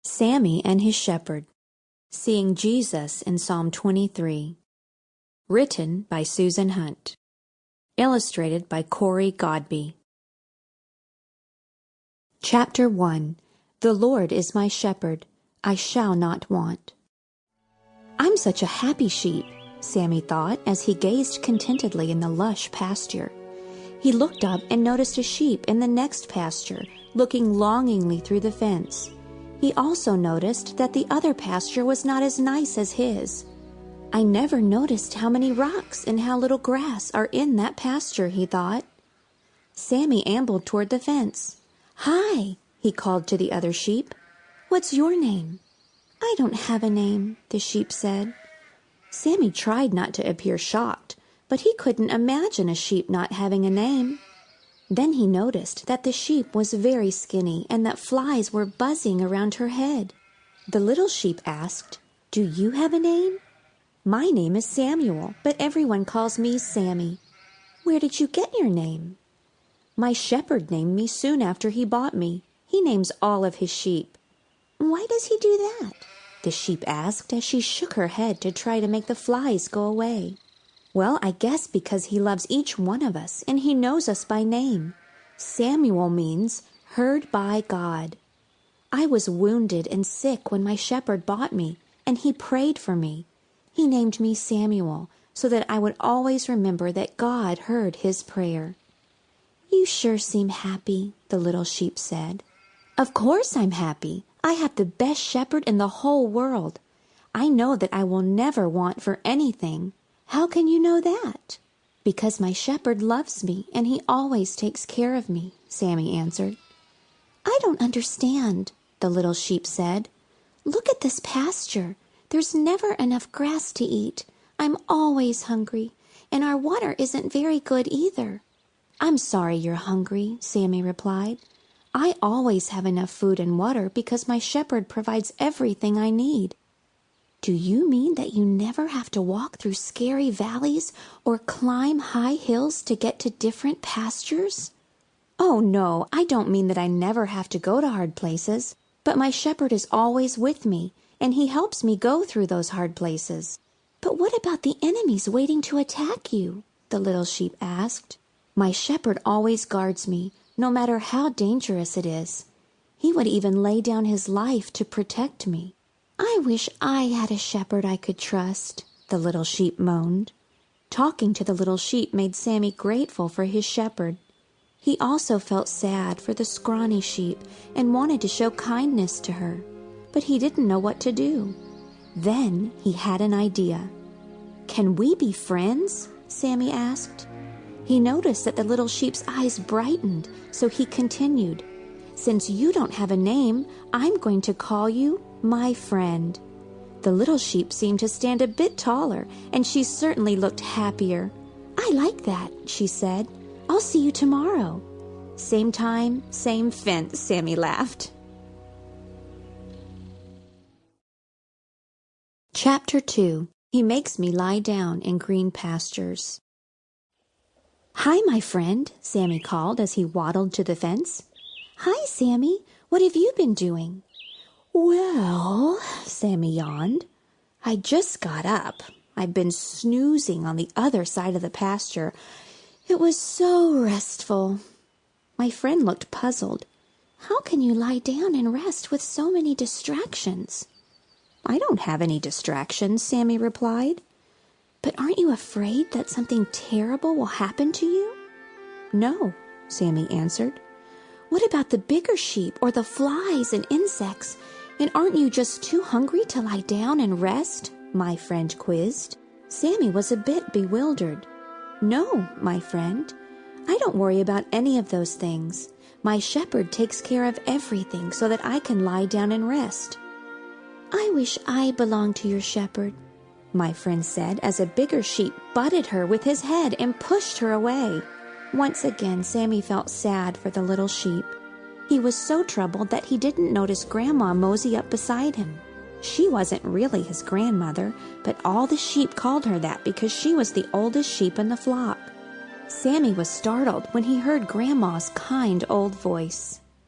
Sammy and His Shepherd, Seeing Jesus in Psalm 23. Written by Susan Hunt. Illustrated by Corey Godby. Chapter 1. The Lord is my shepherd, I shall not want. I'm such a happy sheep, Sammy thought as he gazed contentedly in the lush pasture. He looked up and noticed a sheep in the next pasture, looking longingly through the fence. He also noticed that the other pasture was not as nice as his. I never noticed how many rocks and how little grass are in that pasture, he thought. Sammy ambled toward the fence. Hi, he called to the other sheep. What's your name? I don't have a name, the sheep said. Sammy tried not to appear shocked, but he couldn't imagine a sheep not having a name. Then he noticed that the sheep was very skinny and that flies were buzzing around her head. The little sheep asked, Do you have a name? My name is Samuel, but everyone calls me Sammy. Where did you get your name? My shepherd named me soon after he bought me. He names all of his sheep. Why does he do that? The sheep asked as she shook her head to try to make the flies go away. Well, I guess because he loves each one of us and he knows us by name. Samuel means heard by God. I was wounded and sick when my shepherd bought me, and he prayed for me. He named me Samuel so that I would always remember that God heard his prayer. You sure seem happy, the little sheep said. Of course I'm happy. I have the best shepherd in the whole world. I know that I will never want for anything. How can you know that? Because my shepherd loves me and he always takes care of me, Sammy answered. I don't understand, the little sheep said. Look at this pasture. There's never enough grass to eat. I'm always hungry, and our water isn't very good either. I'm sorry you're hungry, Sammy replied. I always have enough food and water because my shepherd provides everything I need. Do you mean that you never have to walk through scary valleys or climb high hills to get to different pastures? Oh, no, I don't mean that I never have to go to hard places, but my shepherd is always with me, and he helps me go through those hard places. But what about the enemies waiting to attack you? The little sheep asked. My shepherd always guards me, no matter how dangerous it is. He would even lay down his life to protect me. I wish I had a shepherd I could trust, the little sheep moaned. Talking to the little sheep made Sammy grateful for his shepherd. He also felt sad for the scrawny sheep and wanted to show kindness to her, but he didn't know what to do. Then he had an idea. Can we be friends? Sammy asked. He noticed that the little sheep's eyes brightened, so he continued. Since you don't have a name, I'm going to call you my friend. The little sheep seemed to stand a bit taller, and she certainly looked happier. I like that, she said. I'll see you tomorrow. Same time, same fence, Sammy laughed. Chapter 2. He Makes Me Lie Down in Green Pastures. Hi, my friend, Sammy called as he waddled to the fence. Hi, Sammy. What have you been doing? Well, Sammy yawned. I just got up. I've been snoozing on the other side of the pasture. It was so restful. My friend looked puzzled. How can you lie down and rest with so many distractions? I don't have any distractions, Sammy replied. But aren't you afraid that something terrible will happen to you? No, Sammy answered. What about the bigger sheep or the flies and insects? And aren't you just too hungry to lie down and rest? My friend quizzed. Sammy was a bit bewildered. No, my friend. I don't worry about any of those things. My shepherd takes care of everything so that I can lie down and rest. I wish I belonged to your shepherd, my friend said as a bigger sheep butted her with his head and pushed her away. Once again, Sammy felt sad for the little sheep. He was so troubled that he didn't notice Grandma mosey up beside him. She wasn't really his grandmother, but all the sheep called her that because she was the oldest sheep in the flock. Sammy was startled when he heard Grandma's kind old voice.